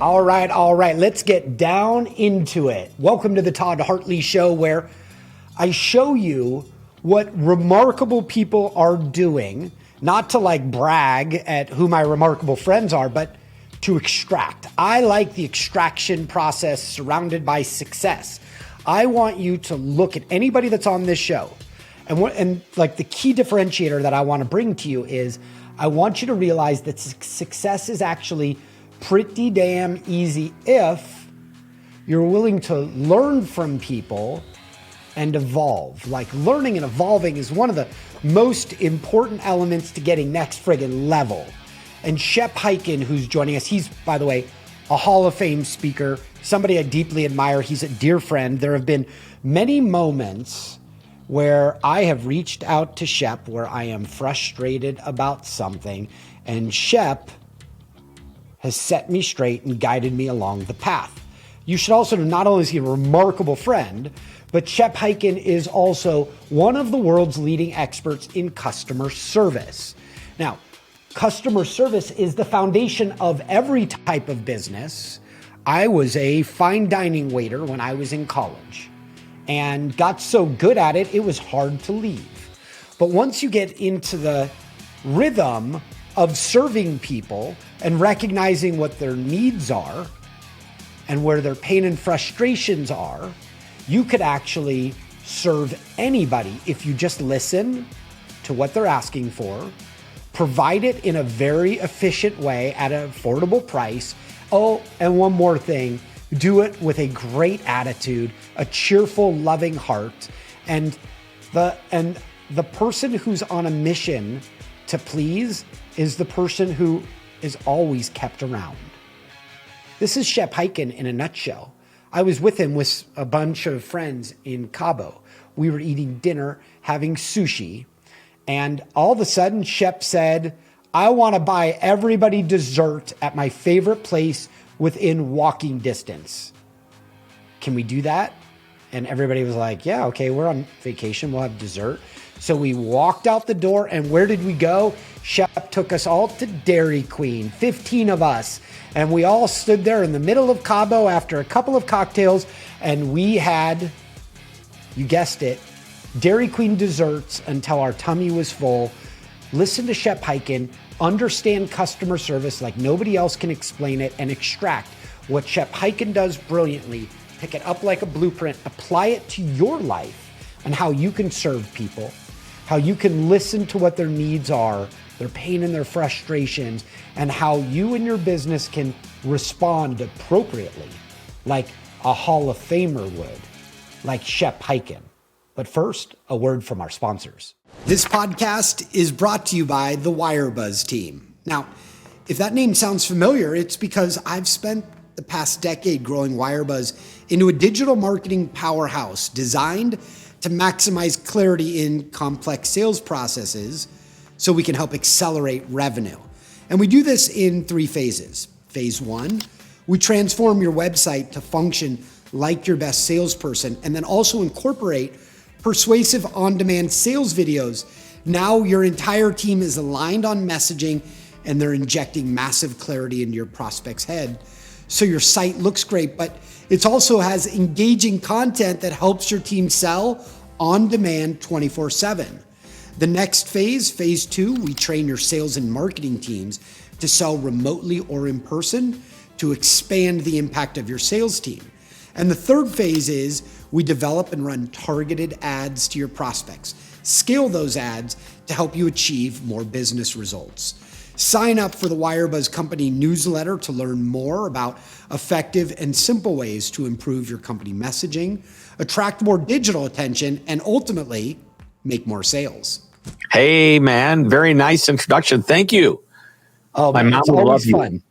All right. Let's get down into it. Welcome to the Todd Hartley Show, where I show you what remarkable people are doing, not to like brag at who my remarkable friends are, but to extract. I like the extraction process surrounded by success. I want you to look at anybody that's on this show. And like the key differentiator that I want to bring to you is I want you to realize that success is actually pretty damn easy if you're willing to learn from people and evolve. Like learning and evolving is one of the most important elements to getting next friggin' level. And Shep Hyken, who's joining us, he's, by the way, a Hall of Fame speaker, somebody I deeply admire. He's a dear friend. There have been many moments where I have reached out to Shep where I am frustrated about something, and Shep has set me straight and guided me along the path. You should also know not only is he a remarkable friend, but Shep Hyken is also one of the world's leading experts in customer service. Now, customer service is the foundation of every type of business. I was a fine dining waiter when I was in college and got so good at it, it was hard to leave. But once you get into the rhythm of serving people and recognizing what their needs are and where their pain and frustrations are, you could actually serve anybody if you just listen to what they're asking for, provide it in a very efficient way at an affordable price. Oh, and one more thing, do it with a great attitude, a cheerful, loving heart, and the person who's on a mission to please is the person who is always kept around. This is Shep Hyken in a nutshell. I was with him with a bunch of friends in Cabo. We were eating dinner, having sushi, and all of a sudden Shep said, I want to buy everybody dessert at my favorite place within walking distance. Can we do that? And everybody was like, yeah, okay, we're on vacation, we'll have dessert. So we walked out the door, and where did we go? Shep took us all to Dairy Queen, 15 of us. And we all stood there in the middle of Cabo after a couple of cocktails, and we had, you guessed it, Dairy Queen desserts until our tummy was full. Listen to Shep Hyken, understand customer service like nobody else can explain it, and extract what Shep Hyken does brilliantly. Pick it up like a blueprint, apply it to your life and how you can serve people, how you can listen to what their needs are, their pain and their frustrations, and how you and your business can respond appropriately like a Hall of Famer would, like Shep Hyken. But first, a word from our sponsors. This podcast is brought to you by the WireBuzz team. Now, if that name sounds familiar, it's because I've spent the past decade growing WireBuzz into a digital marketing powerhouse designed to maximize clarity in complex sales processes so we can help accelerate revenue. And we do this in 3 phases. Phase 1, we transform your website to function like your best salesperson, and then also incorporate persuasive on-demand sales videos. Now your entire team is aligned on messaging, and they're injecting massive clarity into your prospect's head. So your site looks great, but it also has engaging content that helps your team sell on demand 24/7. The next phase, phase 2, we train your sales and marketing teams to sell remotely or in person to expand the impact of your sales team. And the third phase is we develop and run targeted ads to your prospects. Scale those ads to help you achieve more business results. Sign up for the WireBuzz Company newsletter to learn more about effective and simple ways to improve your company messaging, attract more digital attention, and ultimately make more sales. Hey, man, very nice introduction. Thank you. Oh, man, it's always fun.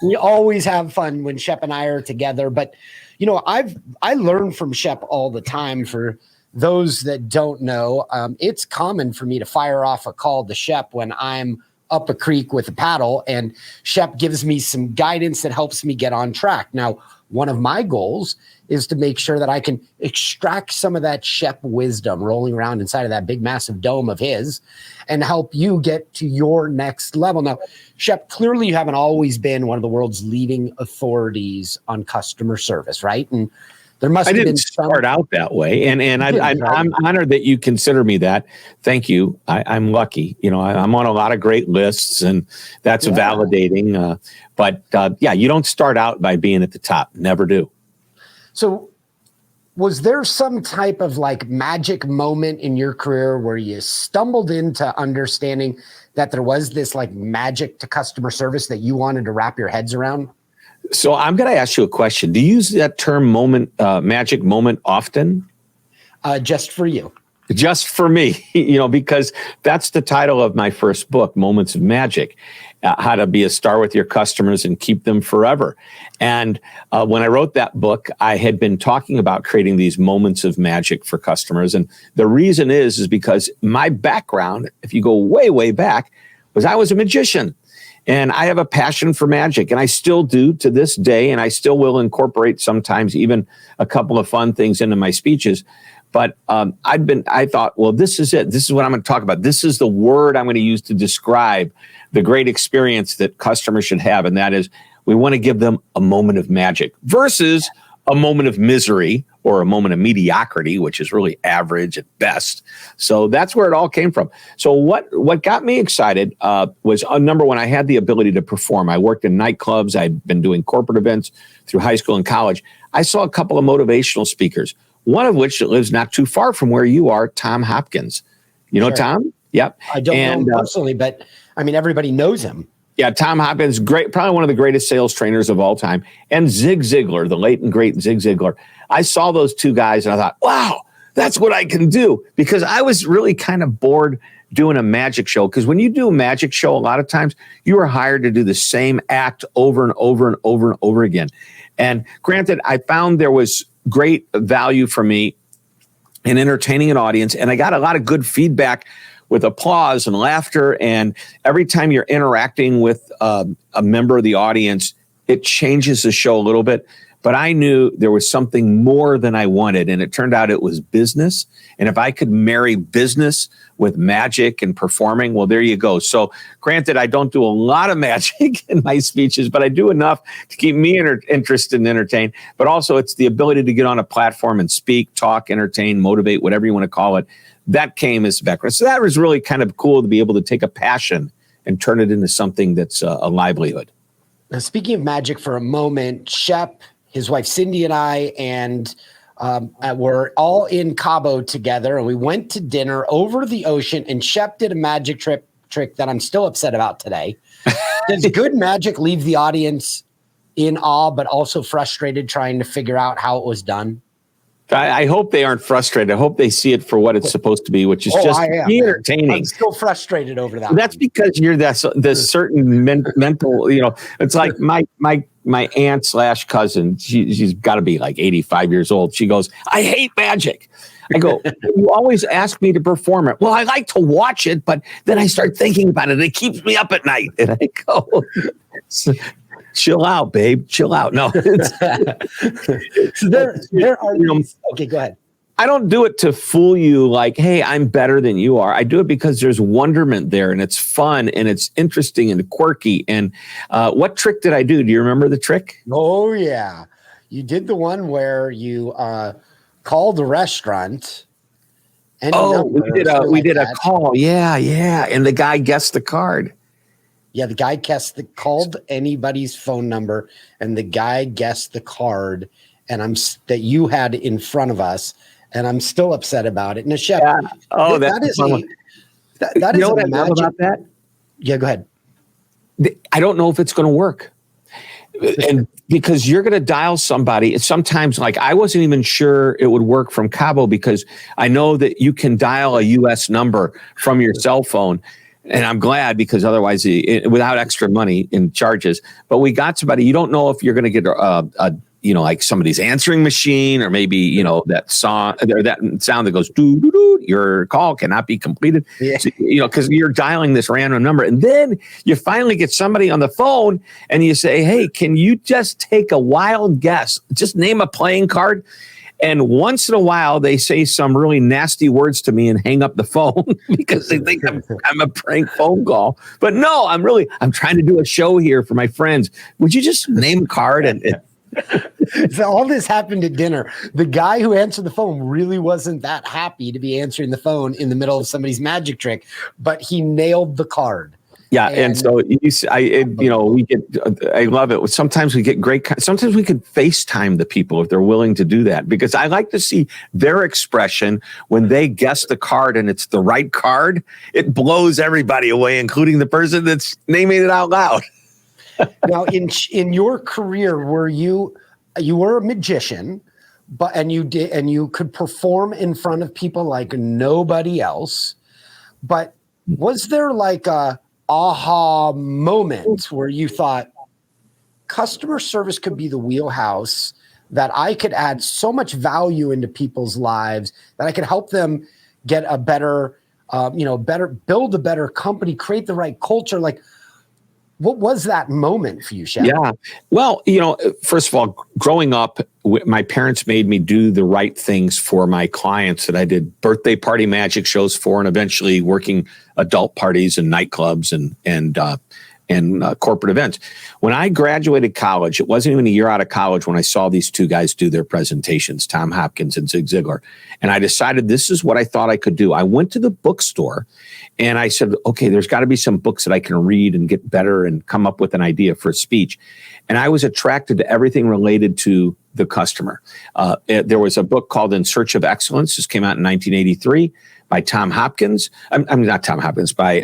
We always have fun when Shep and I are together. But, you know, I learn from Shep all the time. For those that don't know, it's common for me to fire off a call to Shep when I'm up a creek with a paddle, and Shep gives me some guidance that helps me get on track. Now, one of my goals is to make sure that I can extract some of that Shep wisdom rolling around inside of that big, massive dome of his and help you get to your next level. Now, Shep, clearly you haven't always been one of the world's leading authorities on customer service, right? And there must I have didn't been start out that way, and I'm honored that you consider me that. Thank you. I'm lucky. I'm on a lot of great lists, and that's validating. But you don't start out by being at the top. Never do. So was there some type of like magic moment in your career where you stumbled into understanding that there was this like magic to customer service that you wanted to wrap your heads around? So I'm going to ask you a question. Do you use that term magic moment often? Just for you. Just for me, because that's the title of my first book, Moments of Magic, How to Be a Star with Your Customers and Keep Them Forever. And when I wrote that book, I had been talking about creating these moments of magic for customers. And the reason is because my background, if you go way, way back, was I was a magician. And I have a passion for magic, and I still do to this day, and I still will incorporate sometimes even a couple of fun things into my speeches. But I thought, well, this is it. This is what I'm going to talk about. This is the word I'm going to use to describe the great experience that customers should have, and that is we want to give them a moment of magic versus a moment of misery or a moment of mediocrity, which is really average at best. So that's where it all came from. So what got me excited was, number one, I had the ability to perform. I worked in nightclubs. I'd been doing corporate events through high school and college. I saw a couple of motivational speakers, one of which lives not too far from where you are, Tom Hopkins. You know Tom? Yep. I don't know him personally, but I mean, everybody knows him. Yeah, Tom Hopkins, great, probably one of the greatest sales trainers of all time. And Zig Ziglar, the late and great Zig Ziglar. I saw those two guys and I thought, wow, that's what I can do. Because I was really kind of bored doing a magic show. Because when you do a magic show, a lot of times you are hired to do the same act over and over and over and over again. And granted, I found there was great value for me in entertaining an audience. And I got a lot of good feedback with applause and laughter. And every time you're interacting with a member of the audience, it changes the show a little bit. But I knew there was something more than I wanted. And it turned out it was business. And if I could marry business with magic and performing, well, there you go. So granted, I don't do a lot of magic in my speeches, but I do enough to keep me interested and entertained. But also it's the ability to get on a platform and speak, talk, entertain, motivate, whatever you want to call it. That came as background. So that was really kind of cool to be able to take a passion and turn it into something that's a livelihood. Now, speaking of magic for a moment, Shep, his wife Cindy, and I, and were all in Cabo together, and we went to dinner over the ocean, and Shep did a magic trick that I'm still upset about today. Does good magic leave the audience in awe, but also frustrated trying to figure out how it was done? I hope they aren't frustrated. I hope they see it for what it's supposed to be, which is just entertaining. I'm still frustrated over that. That's because you're this certain mental, it's like my aunt / cousin. She's got to be like 85 years old. She goes, I hate magic. I go, you always ask me to perform it. Well, I like to watch it, but then I start thinking about it. It keeps me up at night. And I go, chill out, babe. Chill out. No. there are okay, go ahead. I don't do it to fool you like, hey, I'm better than you are. I do it because there's wonderment there and it's fun and it's interesting and quirky. And what trick did I do? Do you remember the trick? Oh, yeah. You did the one where you called the restaurant. We did a call. Yeah. And the guy guessed the card. Yeah, the guy called anybody's phone number, and the guy guessed the card, and that you had in front of us, and I'm still upset about it. Now, Shep, that is a magic. About that? Yeah, go ahead. I don't know if it's going to work, and because you're going to dial somebody. Sometimes, like I wasn't even sure it would work from Cabo because I know that you can dial a U.S. number from your cell phone. And I'm glad because otherwise, without extra money in charges, but we got somebody. You don't know if you're going to get like somebody's answering machine, or maybe, that song or that sound that goes, doo, doo, doo, your call cannot be completed. Yeah. So, because you're dialing this random number. And then you finally get somebody on the phone and you say, hey, can you just take a wild guess? Just name a playing card. And once in a while, they say some really nasty words to me and hang up the phone because they think I'm a prank phone call. But no, I'm trying to do a show here for my friends. Would you just name a card? And So all this happened at dinner. The guy who answered the phone really wasn't that happy to be answering the phone in the middle of somebody's magic trick, but he nailed the card. Yeah, and so I love it. Sometimes we get sometimes we could FaceTime the people if they're willing to do that, because I like to see their expression when they guess the card and it's the right card. It blows everybody away, including the person that's naming it out loud. Now, in your career, you were a magician, and you could perform in front of people like nobody else. But was there like a aha moment where you thought customer service could be the wheelhouse, that I could add so much value into people's lives, that I could help them get a better, build a better company, create the right culture? Like, what was that moment for you, Shep? Yeah. Well, first of all, growing up, my parents made me do the right things for my clients that I did birthday party magic shows for, and eventually working adult parties and nightclubs and corporate events. When I graduated college, it wasn't even a year out of college when I saw these two guys do their presentations, Tom Hopkins and Zig Ziglar. And I decided this is what I thought I could do. I went to the bookstore and I said, okay, there's got to be some books that I can read and get better and come up with an idea for a speech. And I was attracted to everything related to the customer. There was a book called In Search of Excellence. This came out in 1983 by Tom Hopkins. Not Tom Hopkins, by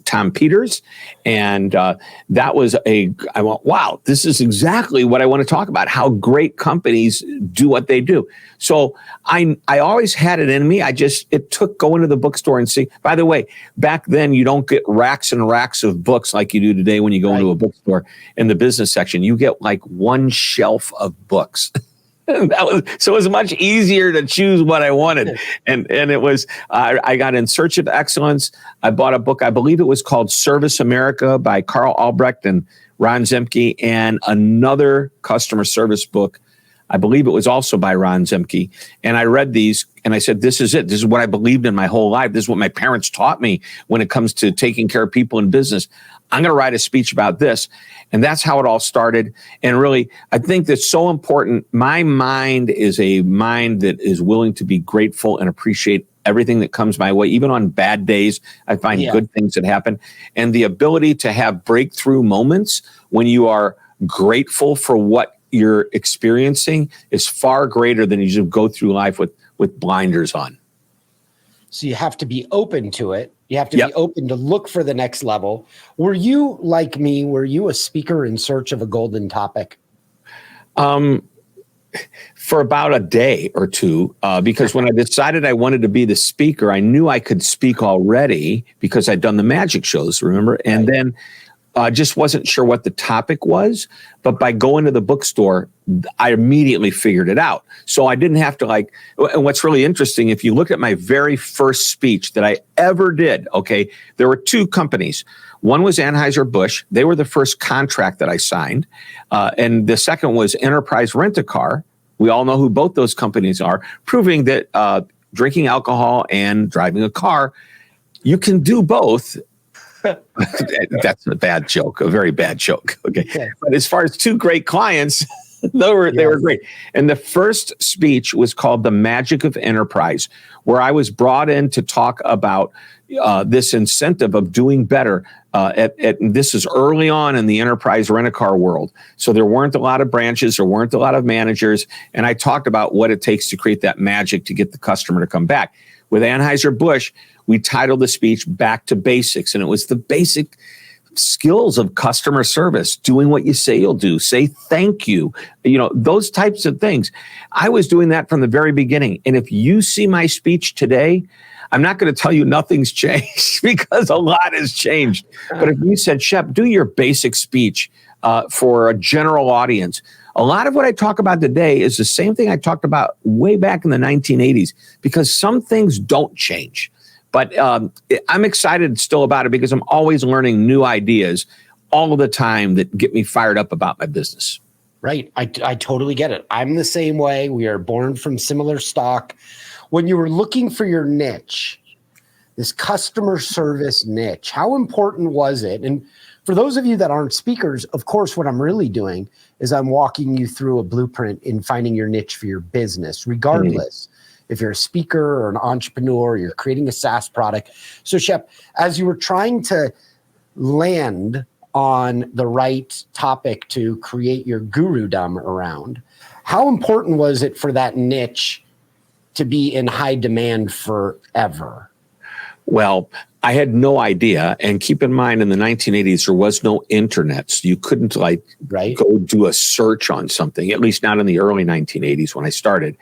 Tom Peters. And that was I went, wow, this is exactly what I want to talk about, how great companies do what they do. So I always had it in me. It took going to the bookstore and see. By the way, back then you don't get racks and racks of books like you do today when you go into a bookstore in the business section. You get like one shelf of books. So it was much easier to choose what I wanted. And it was, I got In Search of Excellence. I bought a book, I believe it was called Service America by Carl Albrecht and Ron Zemke, and another customer service book. I believe it was also by Ron Zemke. And I read these and I said, this is it. This is what I believed in my whole life. This is what my parents taught me when it comes to taking care of people in business. I'm going to write a speech about this. And that's how it all started. And really, I think that's so important. My mind is a mind that is willing to be grateful and appreciate everything that comes my way. Even on bad days, I find good things that happen. And the ability to have breakthrough moments when you are grateful for what you're experiencing is far greater than you just go through life with blinders on. So you have to be open to it. You have to be open to look for the next level. Were you like me? Were you a speaker in search of a golden topic? For about a day or two, because when I decided I wanted to be the speaker, I knew I could speak already because I'd done the magic shows, remember? And then just wasn't sure what the topic was. But by going to the bookstore, I immediately figured it out. So I didn't have to and what's really interesting, if you look at my very first speech that I ever did, okay, there were two companies. One was Anheuser-Busch. They were the first contract that I signed. And the second was Enterprise Rent-A-Car. We all know who both those companies are, proving that drinking alcohol and driving a car, you can do both. That's a bad joke, a very bad joke. Okay. Yeah. But as far as two great clients, they were great. And the first speech was called The Magic of Enterprise, where I was brought in to talk about this incentive of doing better. This is early on in the enterprise rent-a-car world. So there weren't a lot of branches, there weren't a lot of managers. And I talked about what it takes to create that magic to get the customer to come back. With Anheuser-Busch, we titled the speech Back to Basics. And it was the basic skills of customer service, doing what you say you'll do, say thank you, those types of things. I was doing that from the very beginning. And if you see my speech today, I'm not going to tell you nothing's changed because a lot has changed. But if you said, Shep, do your basic speech for a general audience, A lot of what I talk about today is the same thing I talked about way back in the 1980s, because some things don't change. But I'm excited still about it because I'm always learning new ideas all of the time that get me fired up about my business. Right. I totally get it. I'm the same way. We are born from similar stock. When you were looking for your niche, this customer service niche, how important was it? And for those of you that aren't speakers, of course, what I'm really doing is I'm walking you through a blueprint in finding your niche for your business, regardless if you're a speaker or an entrepreneur, you're creating a SaaS product. So Shep, as you were trying to land on the right topic to create your gurudom around, how important was it for that niche to be in high demand forever? Well, I had no idea. And keep in mind, in the 1980s, there was no internet. So you couldn't go do a search on something, at least not in the early 1980s when I started.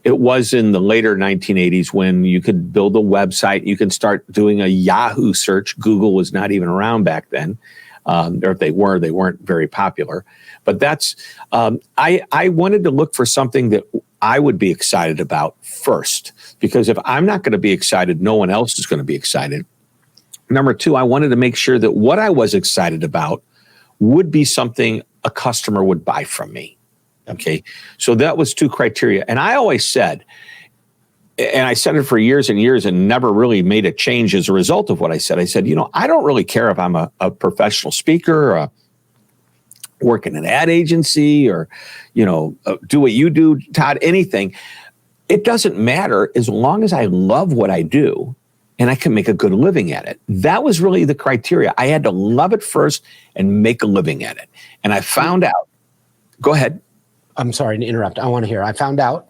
It was in the later 1980s when you could build a website. You can start doing a Yahoo search. Google was not even around back then. Or if they weren't very popular. But that's, I wanted to look for something that I would be excited about first, because if I'm not going to be excited, no one else is going to be excited. Number two, I wanted to make sure that what I was excited about would be something a customer would buy from me. Okay. So that was two criteria. And I always said, and I said it for years and years and never really made a change as a result of what I said. I said, I don't really care if I'm a professional speaker, or work in an ad agency, or, do what you do, Todd, anything. It doesn't matter as long as I love what I do and I can make a good living at it. That was really the criteria. I had to love it first and make a living at it. And I found out, go ahead. I'm sorry to interrupt. I want to hear. I found out.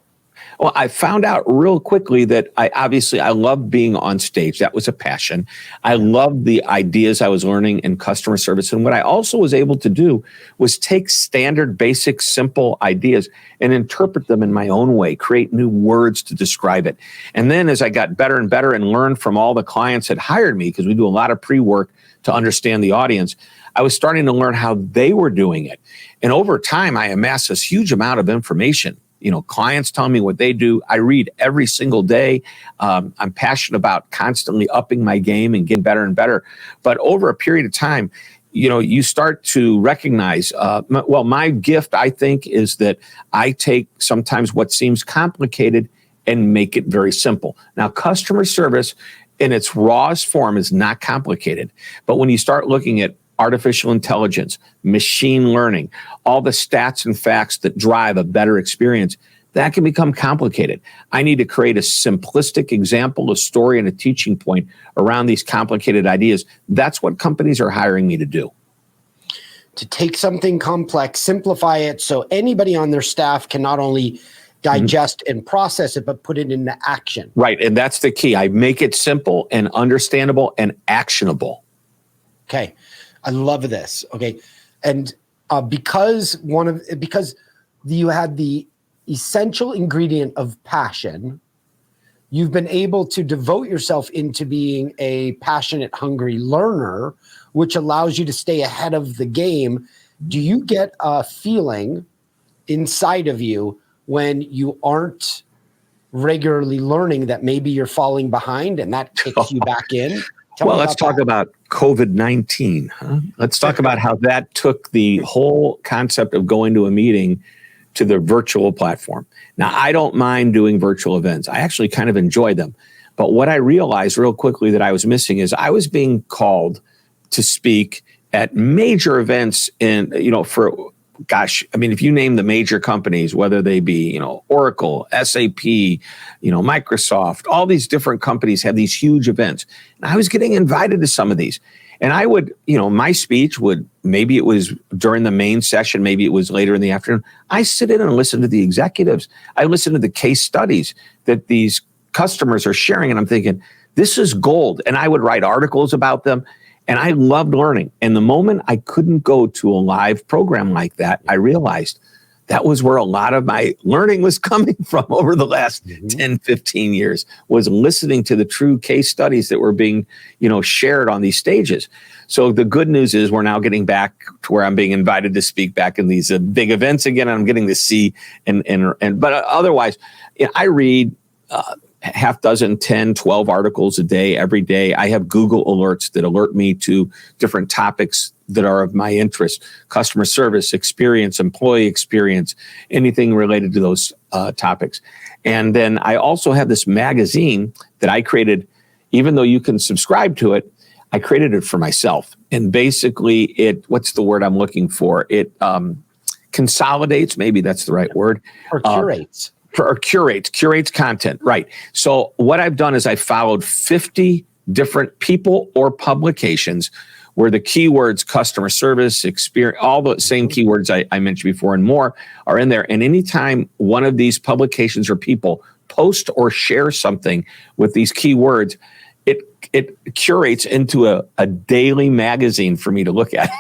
Well, I found out real quickly that I love being on stage. That was a passion. I loved the ideas I was learning in customer service. And what I also was able to do was take standard, basic, simple ideas and interpret them in my own way, create new words to describe it. And then as I got better and better and learned from all the clients that hired me, because we do a lot of pre-work to understand the audience, I was starting to learn how they were doing it. And over time, I amassed this huge amount of information. Clients tell me what they do. I read every single day. I'm passionate about constantly upping my game and getting better and better. But over a period of time, you start to recognize, my gift, I think, is that I take sometimes what seems complicated and make it very simple. Now, customer service in its rawest form is not complicated. But when you start looking at artificial intelligence, machine learning, all the stats and facts that drive a better experience, that can become complicated. I need to create a simplistic example, a story, and a teaching point around these complicated ideas. That's what companies are hiring me to do. To take something complex, simplify it so anybody on their staff can not only digest and process it, but put it into action. Right, and that's the key. I make it simple and understandable and actionable. Okay. I love this. Okay. And because you had the essential ingredient of passion, you've been able to devote yourself into being a passionate, hungry learner, which allows you to stay ahead of the game. Do you get a feeling inside of you when you aren't regularly learning that maybe you're falling behind and that kicks you back in? Well, let's talk about COVID-19. Huh? Let's talk about how that took the whole concept of going to a meeting to the virtual platform. Now, I don't mind doing virtual events. I actually kind of enjoy them. But what I realized real quickly that I was missing is I was being called to speak at major events if you name the major companies, whether they be, Oracle, SAP, Microsoft, all these different companies have these huge events. And I was getting invited to some of these. And I would, my speech maybe it was during the main session, maybe it was later in the afternoon. I sit in and listen to the executives. I listen to the case studies that these customers are sharing. And I'm thinking, this is gold. And I would write articles about them. And I loved learning. And the moment I couldn't go to a live program like that, I realized that was where a lot of my learning was coming from over the last 10, 15 years, was listening to the true case studies that were being, shared on these stages. So the good news is we're now getting back to where I'm being invited to speak back in these big events again. And I'm getting to see but otherwise, I read half dozen, 10, 12 articles a day, every day. I have Google alerts that alert me to different topics that are of my interest: customer service, experience, employee experience, anything related to those topics. And then I also have this magazine that I created. Even though you can subscribe to it, I created it for myself. And basically what's the word I'm looking for? It consolidates, maybe that's the right word. Or curates. Curates content, right. So what I've done is I followed 50 different people or publications where the keywords customer service, experience, all the same keywords I mentioned before and more are in there. And anytime one of these publications or people post or share something with these keywords, it curates into a daily magazine for me to look at.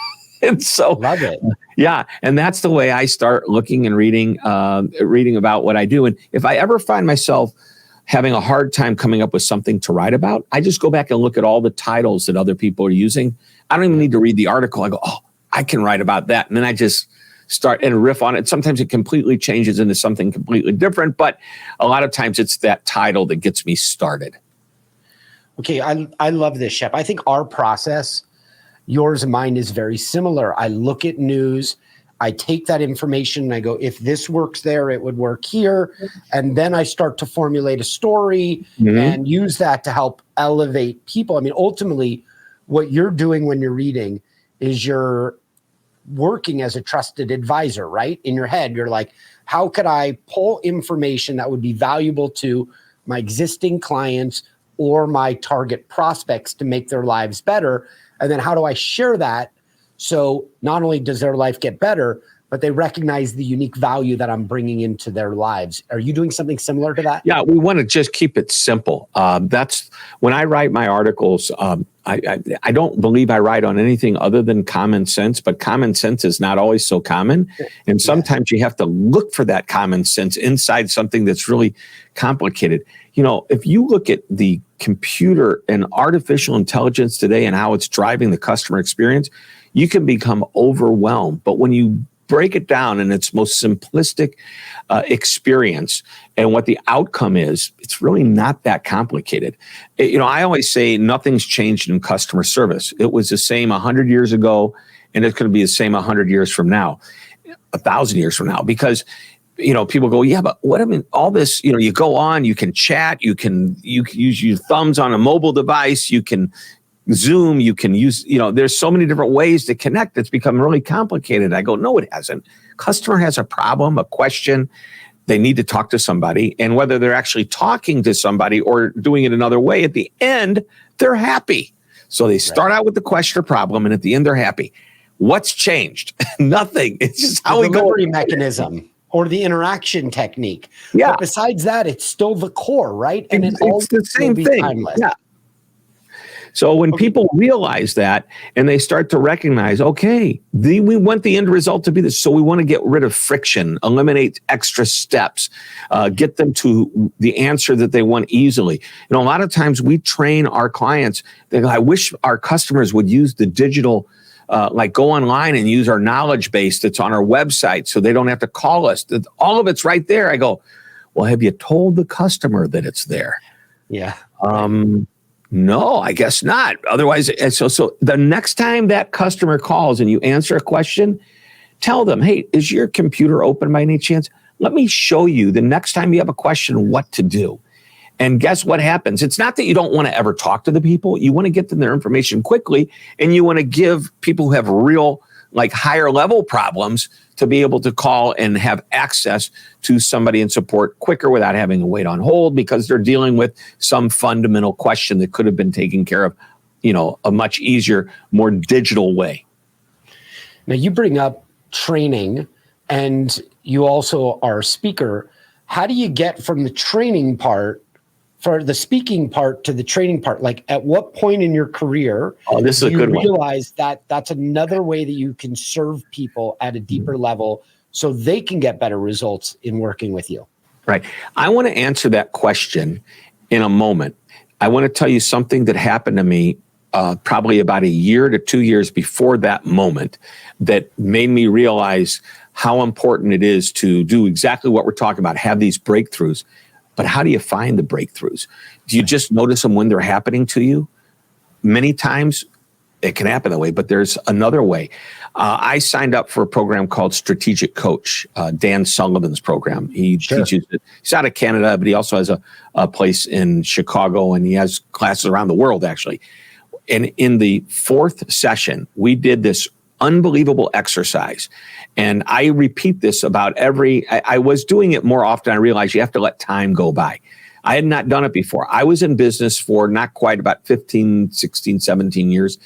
And so, love it. Yeah. And that's the way I start looking and reading about what I do. And if I ever find myself having a hard time coming up with something to write about, I just go back and look at all the titles that other people are using. I don't even need to read the article. I go, oh, I can write about that. And then I just start and riff on it. Sometimes it completely changes into something completely different, but a lot of times it's that title that gets me started. Okay. I love this, Shep. I think our process, yours and mine, is very similar. I look at news, I take that information and I go, if this works there, it would work here. And then I start to formulate a story and use that to help elevate people. I mean, ultimately, what you're doing when you're reading is you're working as a trusted advisor, right? In your head, you're like, how could I pull information that would be valuable to my existing clients or my target prospects to make their lives better? And then how do I share that so not only does their life get better, but they recognize the unique value that I'm bringing into their lives? Are you doing something similar to that? Yeah, we want to just keep it simple. That's when I write my articles. I don't believe I write on anything other than common sense, but common sense is not always so common. And sometimes you have to look for that common sense inside something that's really complicated. You know, if you look at the computer and artificial intelligence today and how it's driving the customer experience, you can become overwhelmed. But when you break it down in its most simplistic experience and what the outcome is, it's really not that complicated. I always say nothing's changed in customer service. It was the same 100 years ago, and it's going to be the same 100 years from now, 1,000 years from now, because people go, yeah, but what I mean, all this, you go on, you can chat, you can use your thumbs on a mobile device, you can Zoom, you can use, there's so many different ways to connect. It's become really complicated. I go, no, it hasn't. Customer has a problem, a question. They need to talk to somebody. And whether they're actually talking to somebody or doing it another way, at the end, they're happy. So they start out with the question or problem, and at the end, they're happy. What's changed? Nothing. It's just how we go. Delivery mechanism or the interaction technique. Yeah. But besides that, it's still the core, right? And it's the same thing. Timeless. Yeah. So when people realize that and they start to recognize, okay, we want the end result to be this. So we want to get rid of friction, eliminate extra steps, get them to the answer that they want easily. A lot of times we train our clients. They go, I wish our customers would use the digital, like go online and use our knowledge base that's on our website so they don't have to call us. All of it's right there. I go, well, have you told the customer that it's there? Yeah. No, I guess not. Otherwise, so the next time that customer calls and you answer a question, tell them, hey, is your computer open by any chance? Let me show you the next time you have a question what to do. And guess what happens? It's not that you don't want to ever talk to the people. You want to get them their information quickly, and you want to give people who have real, like higher level problems to be able to call and have access to somebody in support quicker without having to wait on hold because they're dealing with some fundamental question that could have been taken care of, a much easier, more digital way. Now you bring up training and you also are a speaker. How do you get from the training part for the speaking part to the training part? Like at what point in your career this is a good one. Realize that that's another way that you can serve people at a deeper level so they can get better results in working with you? Right. I want to answer that question in a moment. I want to tell you something that happened to me probably about a year to 2 years before that moment that made me realize how important it is to do exactly what we're talking about, have these breakthroughs. But how do you find the breakthroughs? Do you just notice them when they're happening to you? Many times it can happen that way, but there's another way. I signed up for a program called Strategic Coach, Dan Sullivan's program. He teaches it. He's out of Canada, but he also has a place in Chicago, and he has classes around the world, actually. And in the 4th session, we did this unbelievable exercise. And I repeat this about I was doing it more often. I realized you have to let time go by. I had not done it before. I was in business for not quite about 15, 16, 17 years.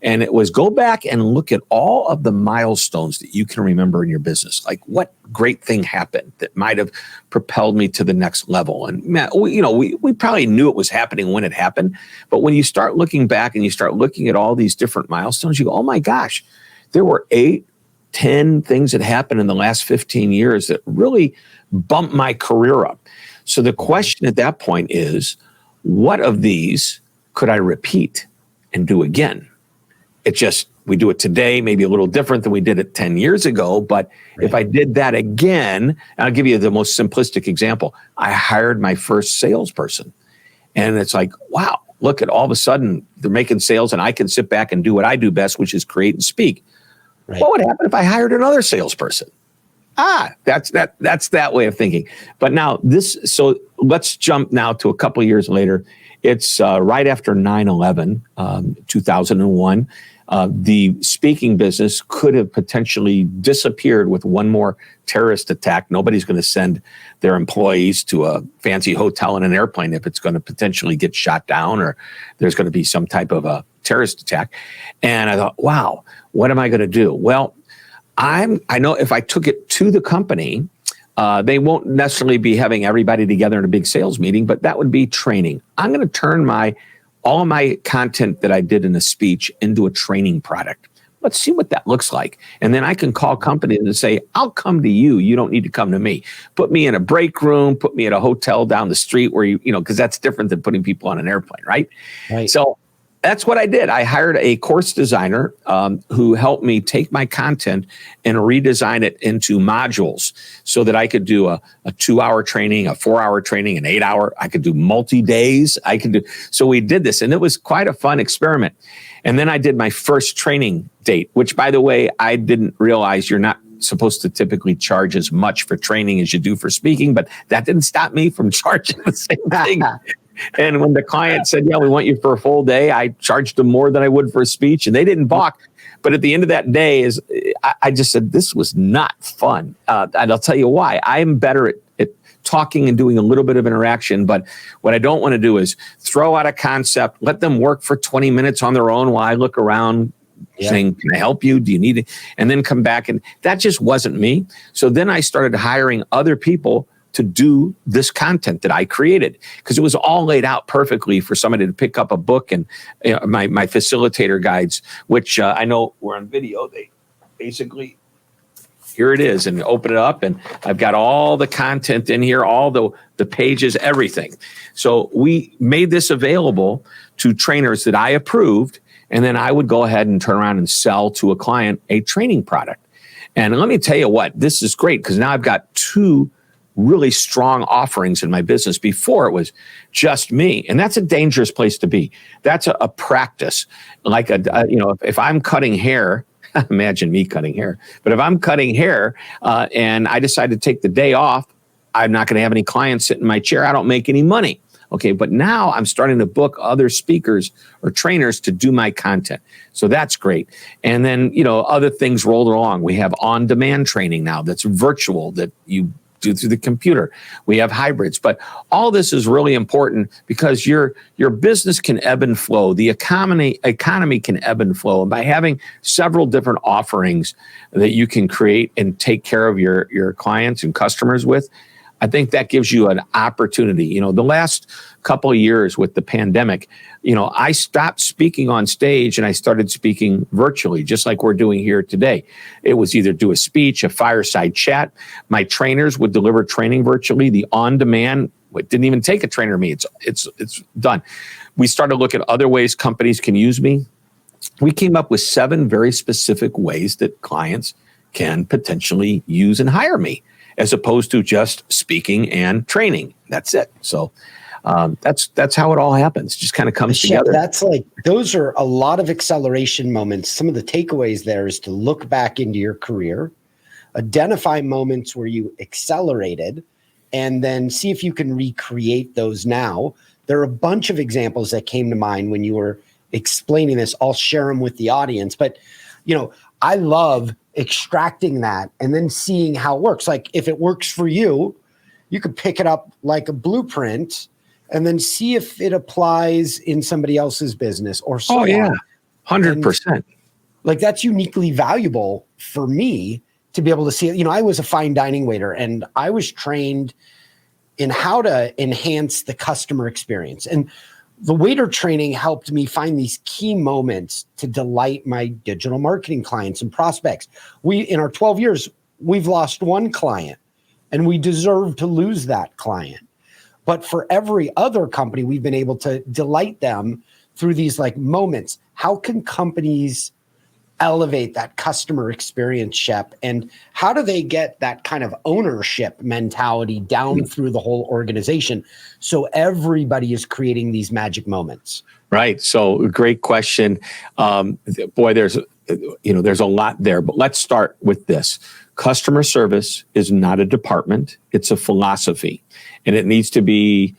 And it was go back and look at all of the milestones that you can remember in your business. Like what great thing happened that might have propelled me to the next level. And man, we probably knew it was happening when it happened. But when you start looking back and you start looking at all these different milestones, you go, oh my gosh, there were 8, 10 things that happened in the last 15 years that really bumped my career up. So the question at that point is, what of these could I repeat and do again? We do it today, maybe a little different than we did it 10 years ago. But if I did that again, and I'll give you the most simplistic example. I hired my first salesperson. And it's like, wow, look at all of a sudden they're making sales and I can sit back and do what I do best, which is create and speak. Right. What would happen if I hired another salesperson? That's that way of thinking. But now so let's jump now to a couple of years later. It's right after 9/11, 2001. The speaking business could have potentially disappeared with one more terrorist attack. Nobody's going to send their employees to a fancy hotel in an airplane if it's going to potentially get shot down or there's going to be some type of a terrorist attack. And I thought, wow, what am I going to do? Well, I know if I took it to the company, they won't necessarily be having everybody together in a big sales meeting, but that would be training. I'm going to turn all of my content that I did in a speech into a training product. Let's see what that looks like. And then I can call companies and say, I'll come to you. You don't need to come to me. Put me in a break room, put me at a hotel down the street where because that's different than putting people on an airplane, right? So that's what I did. I hired a course designer who helped me take my content and redesign it into modules so that I could do a 2-hour training, a 4-hour training, an 8-hour. I could do multi-days. So we did this, and it was quite a fun experiment. And then I did my first training date, which, by the way, I didn't realize you're not supposed to typically charge as much for training as you do for speaking, but that didn't stop me from charging the same thing. And when the client said, yeah, we want you for a full day, I charged them more than I would for a speech, and they didn't balk. But at the end of that day, I just said, this was not fun. And I'll tell you why. I'm better at talking and doing a little bit of interaction. But what I don't want to do is throw out a concept, let them work for 20 minutes on their own while I look around saying, can I help you? Do you need it? And then come back. And that just wasn't me. So then I started hiring other people to do this content that I created, because it was all laid out perfectly for somebody to pick up a book and my facilitator guides, which I know we're on video. They basically, here it is, and open it up, and I've got all the content in here, all the pages, everything. So we made this available to trainers that I approved, and then I would go ahead and turn around and sell to a client a training product. And let me tell you what, this is great, because now I've got 2 really strong offerings in my business. Before it was just me, and that's a dangerous place to be. That's a practice. Like if I'm cutting hair, imagine me cutting hair. But if I'm cutting hair and I decide to take the day off, I'm not going to have any clients sit in my chair. I don't make any money. Okay, but now I'm starting to book other speakers or trainers to do my content. So that's great. And then other things rolled along. We have on-demand training now that's virtual, that you do through the computer. We have hybrids, but all this is really important because your business can ebb and flow. The economy can ebb and flow. And by having several different offerings that you can create and take care of your clients and customers with, I think that gives you an opportunity. The last couple of years with the pandemic, I stopped speaking on stage and I started speaking virtually, just like we're doing here today. It was either do a speech, a fireside chat. My trainers would deliver training virtually. The on-demand It didn't even take a trainer me. It's done. We started to look at other ways companies can use me. We came up with 7 very specific ways that clients can potentially use and hire me, as opposed to just speaking and training. That's it. So that's how it all happens. Just kind of comes Shep, together. that's like, those are a lot of acceleration moments. Some of the takeaways there is to look back into your career, identify moments where you accelerated, and then see if you can recreate those now. There are a bunch of examples that came to mind when you were explaining this. I'll share them with the audience, but I love extracting that and then seeing how it works. Like if it works for you, you could pick it up like a blueprint and then see if it applies in somebody else's business or so. Oh yeah, on. 100%. Like that's uniquely valuable for me to be able to see it. I was a fine dining waiter and I was trained in how to enhance the customer experience. And the waiter training helped me find these key moments to delight my digital marketing clients and prospects. In our 12 years, we've lost one client and we deserve to lose that client. But for every other company, we've been able to delight them through these like moments. How can companies elevate that customer experience, Shep? And how do they get that kind of ownership mentality down through the whole organization so everybody is creating these magic moments? Right. So great question. Boy, there's a lot there, but let's start with this. Customer service is not a department. It's a philosophy, and it needs to be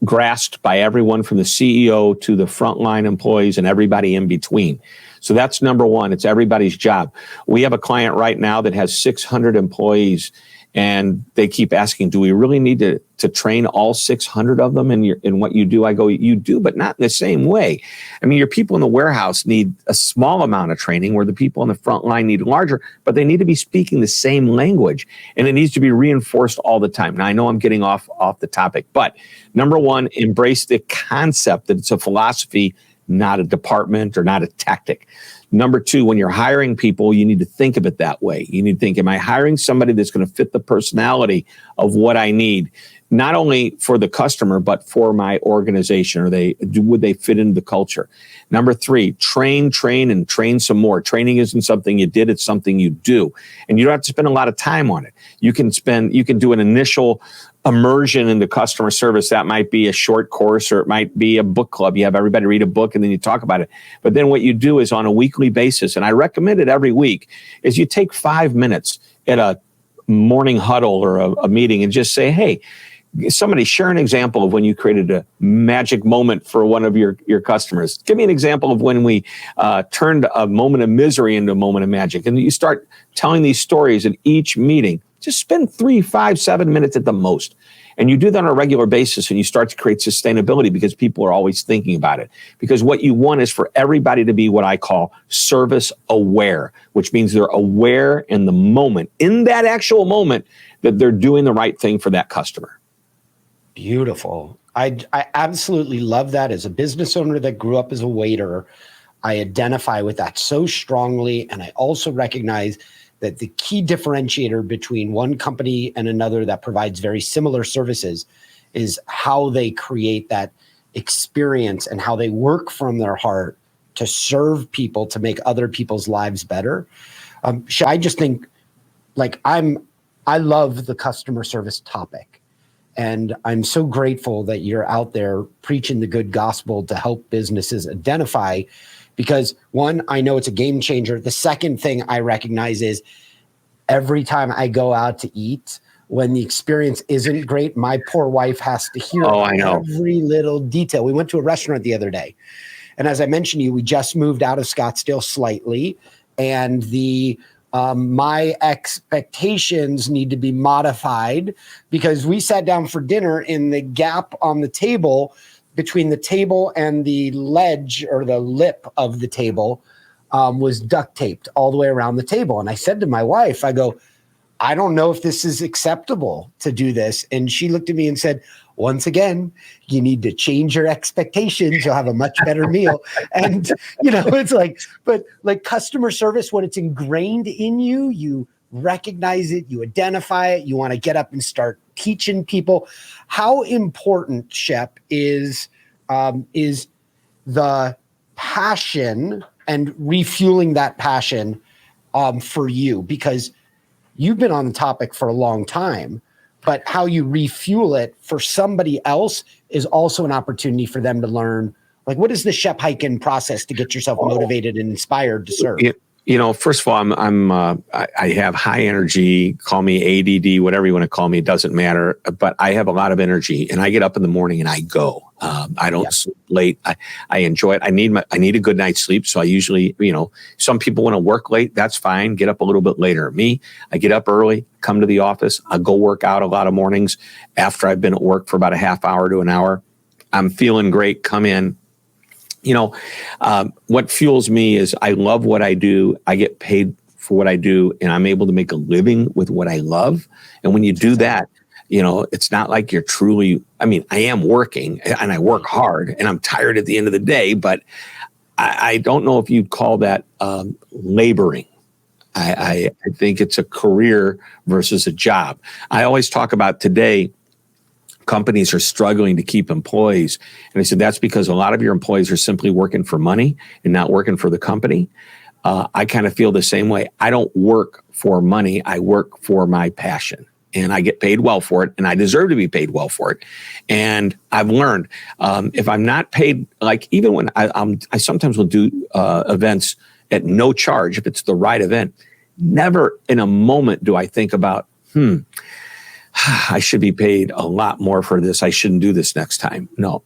grasped by everyone from the CEO to the frontline employees and everybody in between. So that's number one. It's everybody's job. We have a client right now that has 600 employees, and they keep asking, do we really need to train all 600 of them in what you do? I go, you do, but not in the same way. I mean, your people in the warehouse need a small amount of training where the people on the front line need larger, but they need to be speaking the same language, and it needs to be reinforced all the time. Now, I know I'm getting off the topic, but number one, embrace the concept that it's a philosophy, not a department or not a tactic. Number two, when you're hiring people, you need to think of it that way. You need to think, am I hiring somebody that's going to fit the personality of what I need? Not only for the customer, but for my organization. Would they fit into the culture? Number three, train and train some more. Training isn't something you did, it's something you do. And you don't have to spend a lot of time on it. You can do an initial immersion into customer service. That might be a short course, or it might be a book club. You have everybody read a book and then you talk about it. But then what you do is on a weekly basis, and I recommend it every week, is you take 5 minutes at a morning huddle or a meeting and just say, hey, somebody share an example of when you created a magic moment for one of your customers. Give me an example of when we turned a moment of misery into a moment of magic. And you start telling these stories at each meeting. Just spend 3, 5, 7 minutes at the most. And you do that on a regular basis, and you start to create sustainability because people are always thinking about it. Because what you want is for everybody to be what I call service aware, which means they're aware in the moment, in that actual moment, that they're doing the right thing for that customer. Beautiful. I absolutely love that. As a business owner that grew up as a waiter, I identify with that so strongly. And I also recognize that the key differentiator between one company and another that provides very similar services is how they create that experience and how they work from their heart to serve people, to make other people's lives better. I just think, like, I love the customer service topic. And I'm so grateful that you're out there preaching the good gospel to help businesses identify, because one, I know it's a game changer. The second thing I recognize is every time I go out to eat, when the experience isn't great, my poor wife has to hear every little detail. We went to a restaurant the other day, and as I mentioned to you, we just moved out of Scottsdale slightly, and my expectations need to be modified because we sat down for dinner in the gap on the table between the table and the ledge or the lip of the table was duct taped all the way around the table. And I said to my wife, I go, I don't know if this is acceptable to do this. And she looked at me and said, once again, you need to change your expectations. You'll have a much better meal. And, it's like, but like customer service, when it's ingrained in you, you recognize it, you identify it, you want to get up and start teaching people. How important, Shep, is the passion and refueling that passion for you? Because you've been on the topic for a long time, but how you refuel it for somebody else is also an opportunity for them to learn. Like, what is the Shep Hyken process to get yourself motivated and inspired to serve? First of all, I have high energy. Call me ADD, whatever you want to call me. It doesn't matter. But I have a lot of energy, and I get up in the morning and I go. I don't sleep late. I enjoy it. I need a good night's sleep. So I usually, some people want to work late. That's fine. Get up a little bit later. Me, I get up early, come to the office. I go work out a lot of mornings after I've been at work for about a half hour to an hour. I'm feeling great. Come in. What fuels me is I love what I do. I get paid for what I do, and I'm able to make a living with what I love. And when you do that, it's not like you're truly, I am working and I work hard and I'm tired at the end of the day, but I don't know if you'd call that laboring. I think it's a career versus a job. I always talk about today, companies are struggling to keep employees. And I said, that's because a lot of your employees are simply working for money and not working for the company. I kind of feel the same way. I don't work for money. I work for my passion, and I get paid well for it, and I deserve to be paid well for it. And I've learned if I'm not paid, like even when I sometimes will do events at no charge, if it's the right event, never in a moment do I think about, I should be paid a lot more for this. I shouldn't do this next time. No,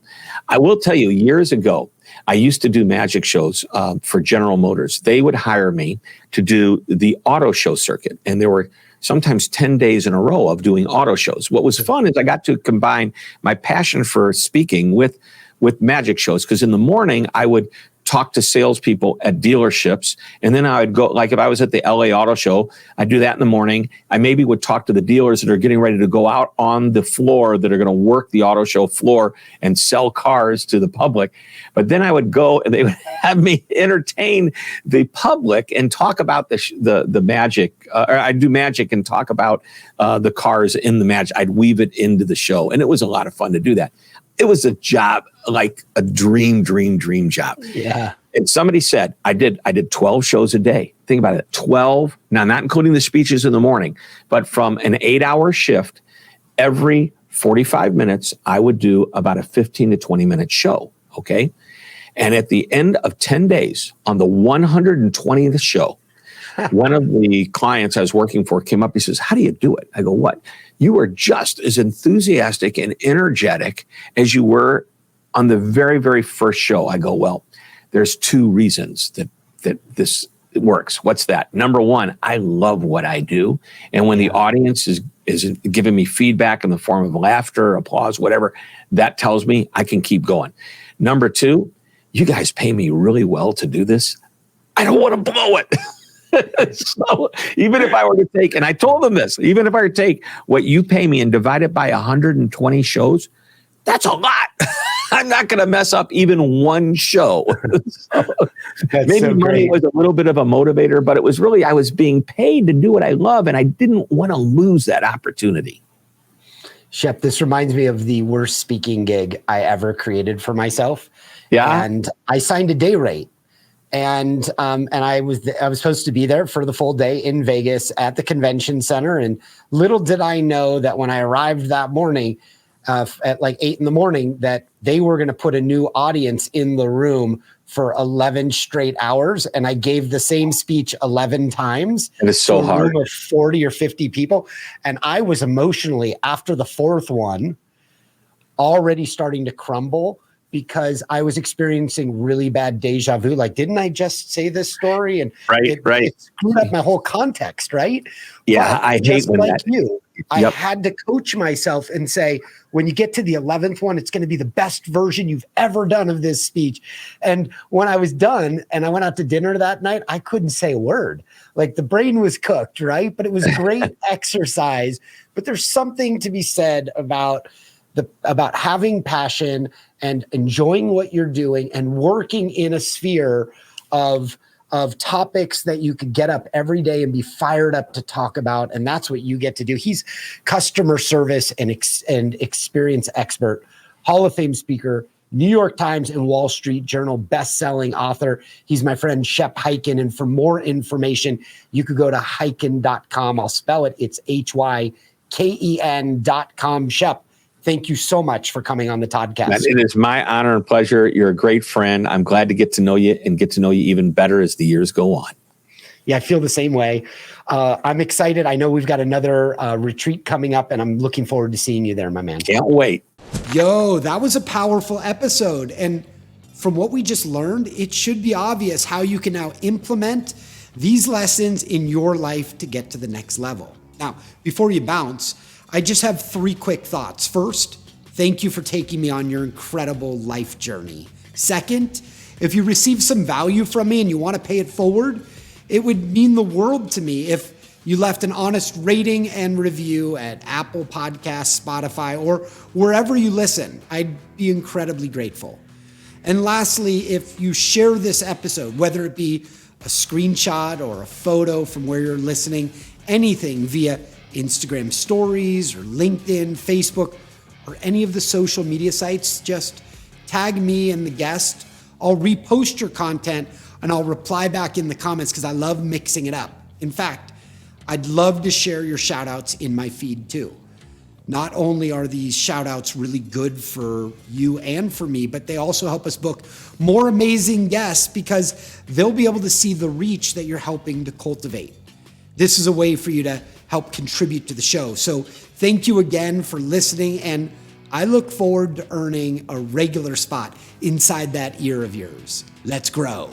I will tell you, years ago, I used to do magic shows for General Motors. They would hire me to do the auto show circuit. And there were sometimes 10 days in a row of doing auto shows. What was fun is I got to combine my passion for speaking with magic shows. Because in the morning, I would talk to salespeople at dealerships. And then I would go, like if I was at the LA Auto Show, I'd do that in the morning. I maybe would talk to the dealers that are getting ready to go out on the floor, that are going to work the auto show floor and sell cars to the public. But then I would go and they would have me entertain the public and talk about the magic. Or I'd do magic and talk about the cars in the magic. I'd weave it into the show. And it was a lot of fun to do that. It was a job, like a dream job. Yeah. And somebody said, I did 12 shows a day. Think about it, 12. Now, not including the speeches in the morning, but from an 8-hour shift, every 45 minutes, I would do about a 15 to 20 minute show. Okay. And at the end of 10 days, on the 120th show, one of the clients I was working for came up. He says, how do you do it? I go, what? You are just as enthusiastic and energetic as you were on the very, very first show. I go, well, there's two reasons that this works. What's that? Number one, I love what I do. And when the audience is giving me feedback in the form of laughter, applause, whatever, that tells me I can keep going. Number two, you guys pay me really well to do this. I don't want to blow it. So even if I were to take, and I told them this, even if I were to take what you pay me and divide it by 120 shows, that's a lot. I'm not going to mess up even one show. So maybe so money was a little bit of a motivator, but it was really, I was being paid to do what I love, and I didn't want to lose that opportunity. Shep, this reminds me of the worst speaking gig I ever created for myself. Yeah. And I signed a day rate. And I was supposed to be there for the full day in Vegas at the convention center. And little did I know that when I arrived that morning at like 8 a.m, that they were going to put a new audience in the room for 11 straight hours. And I gave the same speech 11 times. And it's so hard. A room of 40 or 50 people. And I was emotionally, after the fourth one, already starting to crumble, because I was experiencing really bad deja vu. Like, didn't I just say this story? And it screwed up my whole context, right? Yeah, but I hate just when like that. you. I had to coach myself and say, when you get to the 11th one, it's going to be the best version you've ever done of this speech. And when I was done and I went out to dinner that night, I couldn't say a word. Like, the brain was cooked, right? But it was great exercise. But there's something to be said about having passion and enjoying what you're doing and working in a sphere of of topics that you could get up every day and be fired up to talk about. And that's what you get to do. He's customer service and experience expert, Hall of Fame speaker, New York Times and Wall Street Journal best-selling author. He's my friend Shep Hyken. And for more information, you could go to hyken.com. I'll spell it. It's HYKEN.com. Shep, thank you so much for coming on the Toddcast. It is my honor and pleasure. You're a great friend. I'm glad to get to know you and get to know you even better as the years go on. Yeah, I feel the same way. I'm excited. I know we've got another retreat coming up, and I'm looking forward to seeing you there, my man. Can't wait. Yo, that was a powerful episode. And from what we just learned, it should be obvious how you can now implement these lessons in your life to get to the next level. Now, before you bounce, I just have 3 quick thoughts. First, thank you for taking me on your incredible life journey. Second, if you receive some value from me and you want to pay it forward, it would mean the world to me if you left an honest rating and review at Apple Podcasts, Spotify, or wherever you listen. I'd be incredibly grateful. And lastly, if you share this episode, whether it be a screenshot or a photo from where you're listening, anything via Instagram stories or LinkedIn, Facebook, or any of the social media sites, just tag me and the guest. I'll repost your content and I'll reply back in the comments because I love mixing it up. In fact, I'd love to share your shout outs in my feed too. Not only are these shout outs really good for you and for me, but they also help us book more amazing guests because they'll be able to see the reach that you're helping to cultivate. This is a way for you to help contribute to the show. So thank you again for listening, and I look forward to earning a regular spot inside that ear of yours. Let's grow.